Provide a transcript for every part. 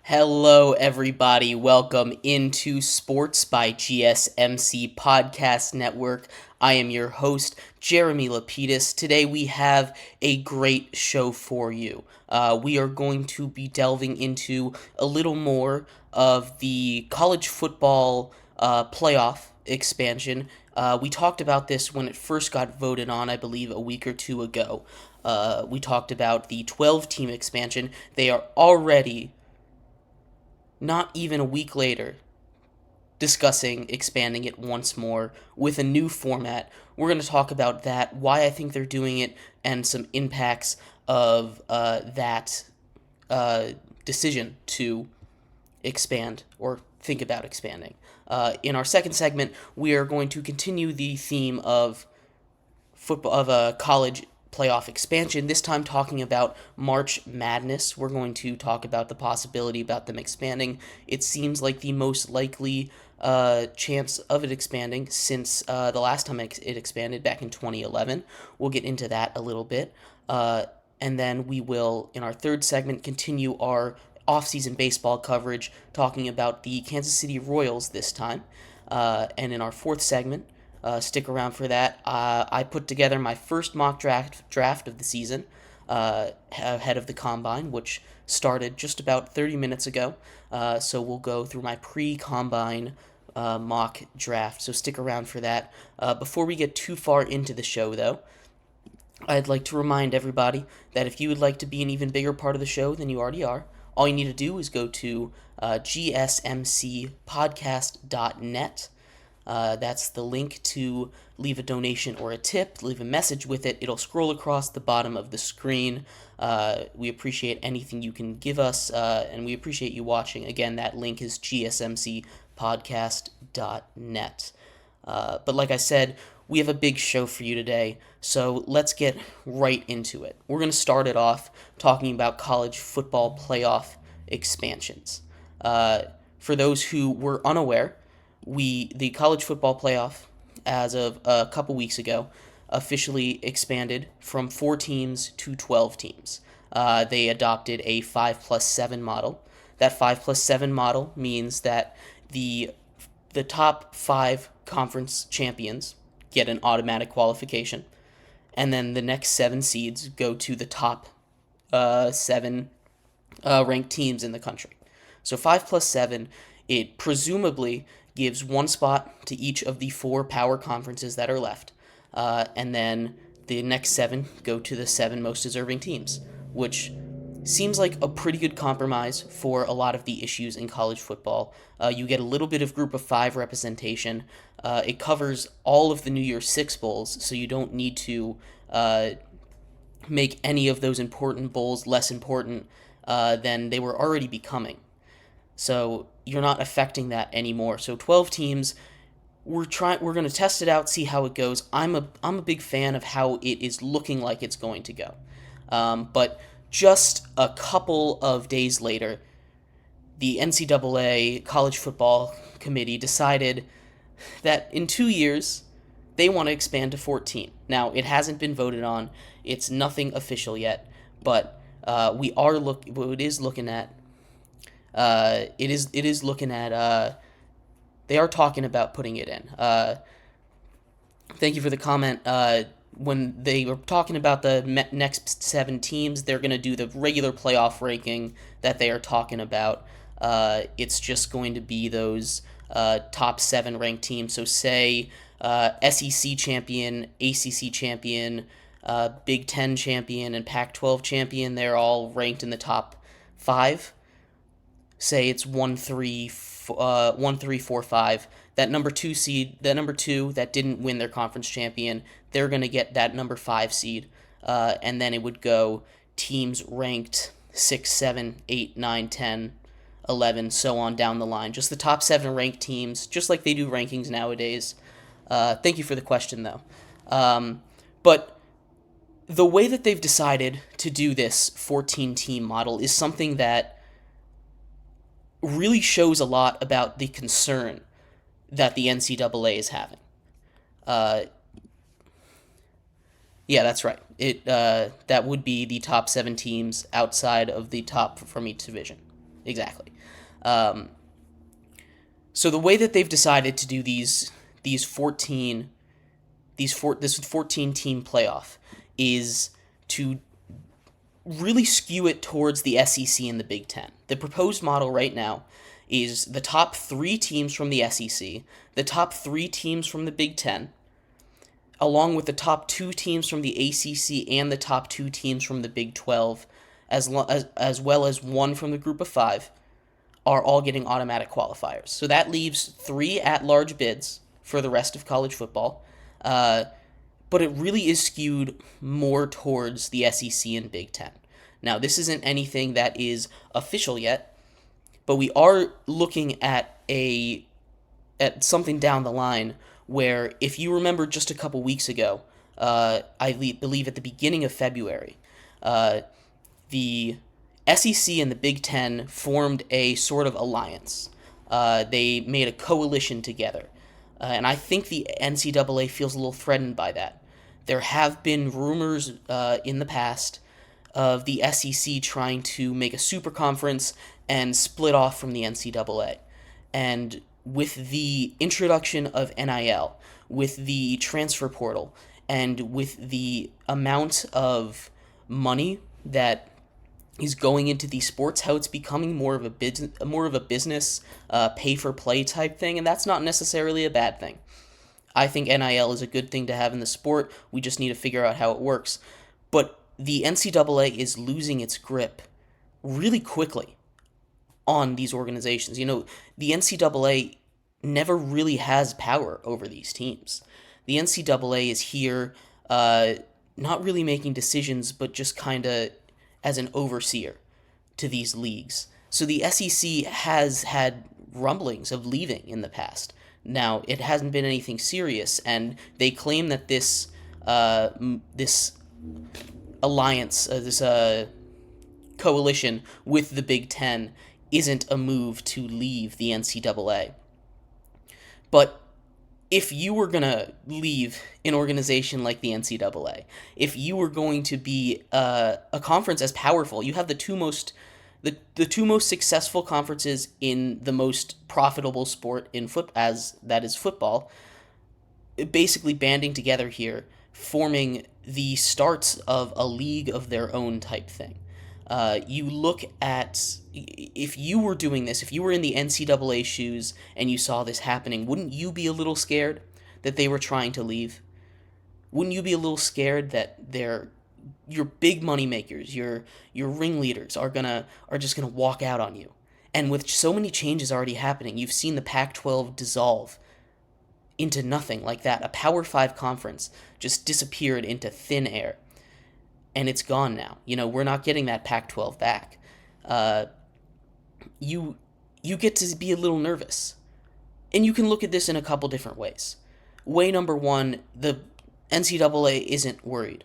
Hello, everybody. Welcome into Sports by GSMC Podcast Network. I am your host, Jeremy Lapidus. Today we have a great show for you. We are going to be delving into a little more of the college football playoff expansion. We talked about this when it first got voted on, I believe, a week or two ago. We talked about the 12-team expansion. They are already not even a week later, discussing expanding it once more with a new format. We're going to talk about that, why I think they're doing it, and some impacts of that decision to expand or think about expanding. In our second segment, we are going to continue the theme of football of a college playoff expansion, this time talking about March Madness. We're going to talk about the possibility about them expanding. It seems like the most likely chance of it expanding since the last time it expanded back in 2011. We'll get into that a little bit. And then we will, in our third segment, continue our off-season baseball coverage, talking about the Kansas City Royals this time. And in our fourth segment, stick around for that. I put together my first mock draft of the season ahead of the Combine, which started just about 30 minutes ago. So we'll go through my pre-Combine mock draft, so stick around for that. Before we get too far into the show, though, I'd like to remind everybody that if you would like to be an even bigger part of the show than you already are, all you need to do is go to gsmcpodcast.net. That's the link to leave a donation or a tip, leave a message with it. It'll scroll across the bottom of the screen. We appreciate anything you can give us, and we appreciate you watching. Again, that link is gsmcpodcast.net. But like I said, we have a big show for you today, so let's get right into it. We're going to start it off talking about college football playoff expansions. For those who were unaware, the college football playoff, as of a couple weeks ago, officially expanded from 4 teams to 12 teams. They adopted a 5+7 model. That 5+7 model means that the top 5 conference champions get an automatic qualification, and then the next 7 seeds go to the top 7 ranked teams in the country. So 5+7, it presumably gives 1 spot to each of the 4 power conferences that are left, and then the next 7 go to the 7 most deserving teams, which seems like a pretty good compromise for a lot of the issues in college football. You get a little bit of group of 5 representation. It covers all of the New Year's Six bowls, so you don't need to make any of those important bowls less important than they were already becoming. So you're not affecting that anymore. So 12 teams, we're going to test it out, see how it goes. I'm a big fan of how it is looking like it's going to go. But just a couple of days later, the NCAA College Football Committee decided that in 2 years, they want to expand to 14. Now, it hasn't been voted on. It's nothing official yet, but it is looking at. They are talking about putting it in. Thank you for the comment. When they were talking about the next 7 teams, they're going to do the regular playoff ranking that they are talking about. It's just going to be those top 7 ranked teams. So say SEC champion, ACC champion, Big Ten champion, and Pac-12 champion. They're all ranked in the top 5. Say it's 1, 3, 4, 5. That number 2 seed, that didn't win their conference champion, they're going to get that number 5 seed. And then it would go teams ranked 6, 7, 8, 9, 10, 11, so on down the line. Just the top 7 ranked teams, just like they do rankings nowadays. Thank you for the question, though. But the way that they've decided to do this 14-team model is something that really shows a lot about the concern that the NCAA is having. Yeah, that's right. That would be the top 7 teams outside of the top from each division. exactly. Um, so the way that they've decided to do this 14 team playoff is to really skew it towards the SEC and the Big Ten. The proposed model right now is the top 3 teams from the SEC, the top 3 teams from the Big Ten, along with the top 2 teams from the ACC and the top 2 teams from the Big 12, as well as one from the Group of 5, are all getting automatic qualifiers. So that leaves 3 at-large bids for the rest of college football. But it really is skewed more towards the SEC and Big Ten. Now, this isn't anything that is official yet, but we are looking at something down the line where, if you remember just a couple weeks ago, I believe at the beginning of February, the SEC and the Big Ten formed a sort of alliance. They made a coalition together. And I think the NCAA feels a little threatened by that. There have been rumors in the past of the SEC trying to make a super conference and split off from the NCAA. And with the introduction of NIL, with the transfer portal, and with the amount of money that is going into these sports, how it's becoming more of a business, pay for play type thing, and that's not necessarily a bad thing. I think NIL is a good thing to have in the sport. We just need to figure out how it works. But the NCAA is losing its grip really quickly on these organizations. You know, the NCAA never really has power over these teams. The NCAA is here, not really making decisions, but just kind of as an overseer to these leagues. So the SEC has had rumblings of leaving in the past. Now, it hasn't been anything serious, and they claim that this alliance, this coalition with the Big Ten isn't a move to leave the NCAA. But if you were going to leave an organization like the NCAA, if you were going to be a conference as powerful, you have the two most successful conferences in the most profitable sport in that is football, basically banding together here, forming the starts of a league of their own type thing. You look at, if you were doing this, if you were in the NCAA shoes and you saw this happening, wouldn't you be a little scared that they were trying to leave? Wouldn't you be a little scared that your big money makers, your ringleaders are just gonna walk out on you? And with so many changes already happening, you've seen the Pac-12 dissolve into nothing like that. A Power 5 conference just disappeared into thin air. And it's gone now. You know, we're not getting that Pac-12 back. You get to be a little nervous. And you can look at this in a couple different ways. Way number one, the NCAA isn't worried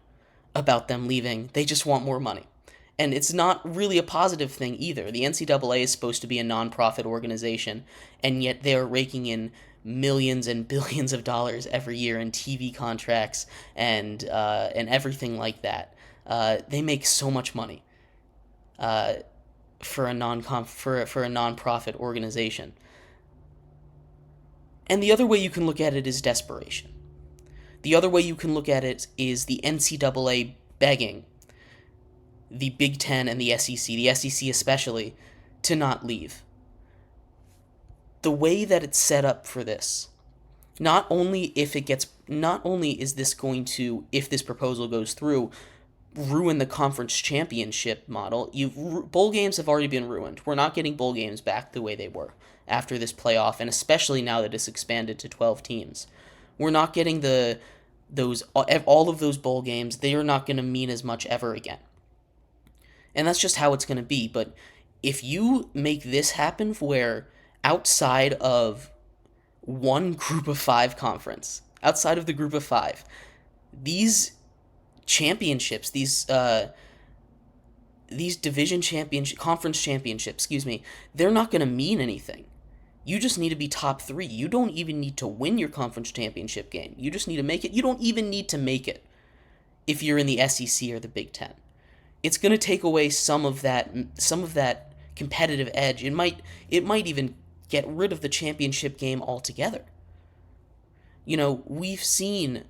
about them leaving. They just want more money. And it's not really a positive thing either. The NCAA is supposed to be a non-profit organization, and yet they are raking in millions and billions of dollars every year in TV contracts and everything like that. They make so much money for a non-profit organization. And the other way you can look at it is desperation. The other way you can look at it is the NCAA begging the Big Ten and the SEC especially, to not leave. The way that it's set up for this, not only is this going to, if this proposal goes through, ruin the conference championship model. Bowl games have already been ruined. We're not getting bowl games back the way they were after this playoff, and especially now that it's expanded to 12 teams. We're not getting all of those bowl games. They are not going to mean as much ever again. And that's just how it's going to be. But if you make this happen where outside of one group of 5 conference, outside of the group of 5, these championships, these division conference championships, they're not going to mean anything. You just need to be top 3. You don't even need to win your conference championship game. You just need to make it. You don't even need to make it if you're in the SEC or the Big Ten. It's going to take away some of that competitive edge. It might even get rid of the championship game altogether. We've seen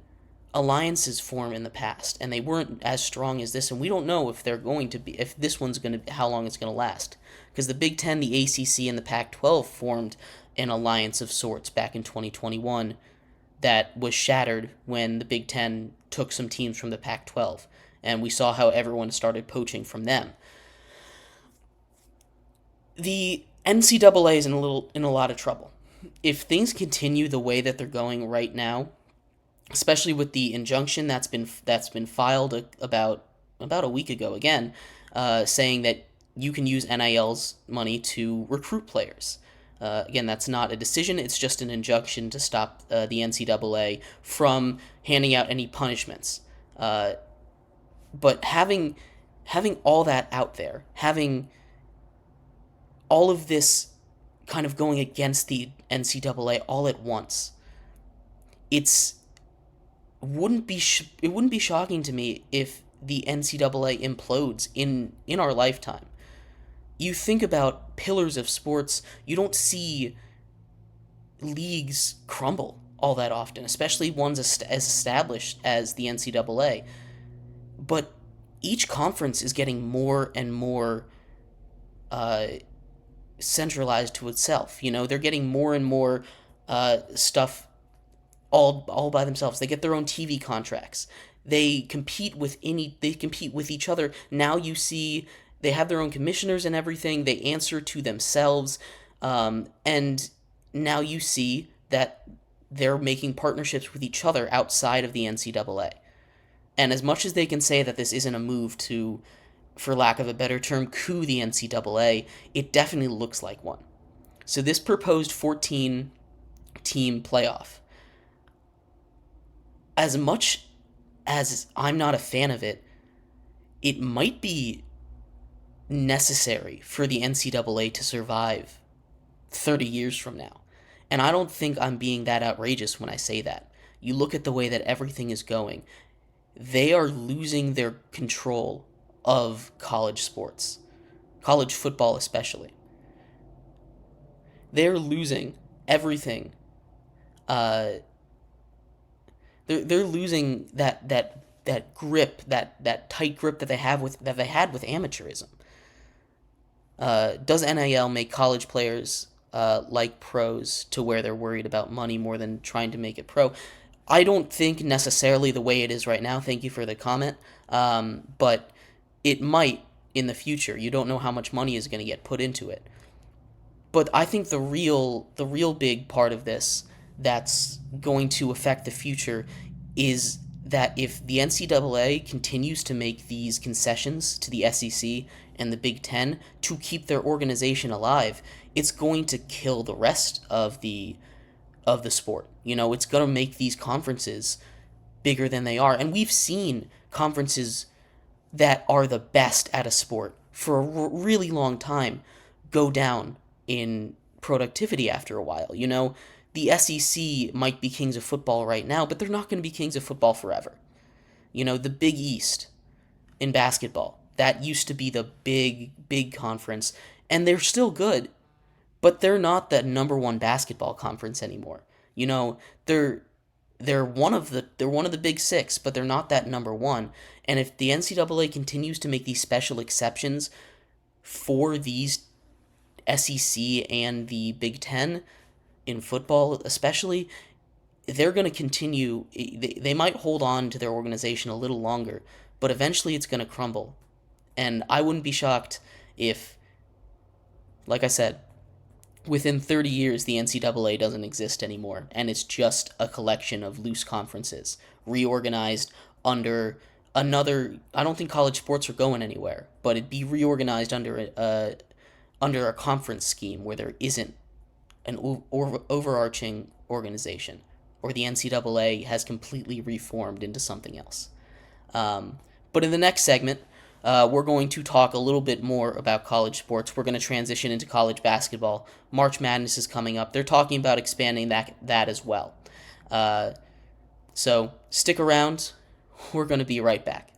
alliances form in the past, and they weren't as strong as this, and we don't know if they're going to be, if this one's going to, how long it's going to last. Because the Big Ten, the ACC, and the Pac-12 formed an alliance of sorts back in 2021 that was shattered when the Big Ten took some teams from the Pac-12, and we saw how everyone started poaching from them. The NCAA is in a lot of trouble. If things continue the way that they're going right now, especially with the injunction that's been filed about a week ago again, saying that you can use NIL's money to recruit players. Again, that's not a decision; it's just an injunction to stop the NCAA from handing out any punishments. But having all that out there, having all of this kind of going against the NCAA all at once, it wouldn't be shocking to me if the NCAA implodes in our lifetime. You think about pillars of sports, you don't see leagues crumble all that often, especially ones as established as the NCAA. But each conference is getting more and more centralized to itself. They're getting more and more stuff all by themselves. They get their own TV contracts. They compete with each other. Now you see they have their own commissioners and everything. They answer to themselves. And now you see that they're making partnerships with each other outside of the NCAA. And as much as they can say that this isn't a move to, for lack of a better term, coup the NCAA, it definitely looks like one. So this proposed 14-team playoff, as much as I'm not a fan of it, it might be necessary for the NCAA to survive 30 years from now. And I don't think I'm being that outrageous when I say that. You look at the way that everything is going. They are losing their control of college sports, college football especially. They're losing everything. They're losing that grip, that tight grip that they had with amateurism. Does NIL make college players like pros to where they're worried about money more than trying to make it pro? I don't think necessarily the way it is right now. Thank you for the comment. But it might in the future. You don't know how much money is going to get put into it. But I think the real big part of this that's going to affect the future is that if the NCAA continues to make these concessions to the SEC and the Big Ten to keep their organization alive, it's going to kill the rest of the sport. It's going to make these conferences bigger than they are. And we've seen conferences that are the best at a sport for a really long time go down in productivity after a while. The SEC might be kings of football right now, but they're not going to be kings of football forever. The Big East in basketball, that used to be the big conference, and they're still good, but they're not the number one basketball conference anymore. They're one of the big six, but they're not that number one. And if the NCAA continues to make these special exceptions for these SEC and the Big Ten in football especially, they're going to continue. They might hold on to their organization a little longer, but eventually it's going to crumble. And I wouldn't be shocked if, like I said, within 30 years the NCAA doesn't exist anymore, and it's just a collection of loose conferences reorganized under another. I don't think college sports are going anywhere, but it'd be reorganized under a conference scheme where there isn't an overarching organization, or the NCAA has completely reformed into something else. But in the next segment, we're going to talk a little bit more about college sports. We're going to transition into college basketball. March Madness is coming up. They're talking about expanding that as well. So stick around. We're going to be right back.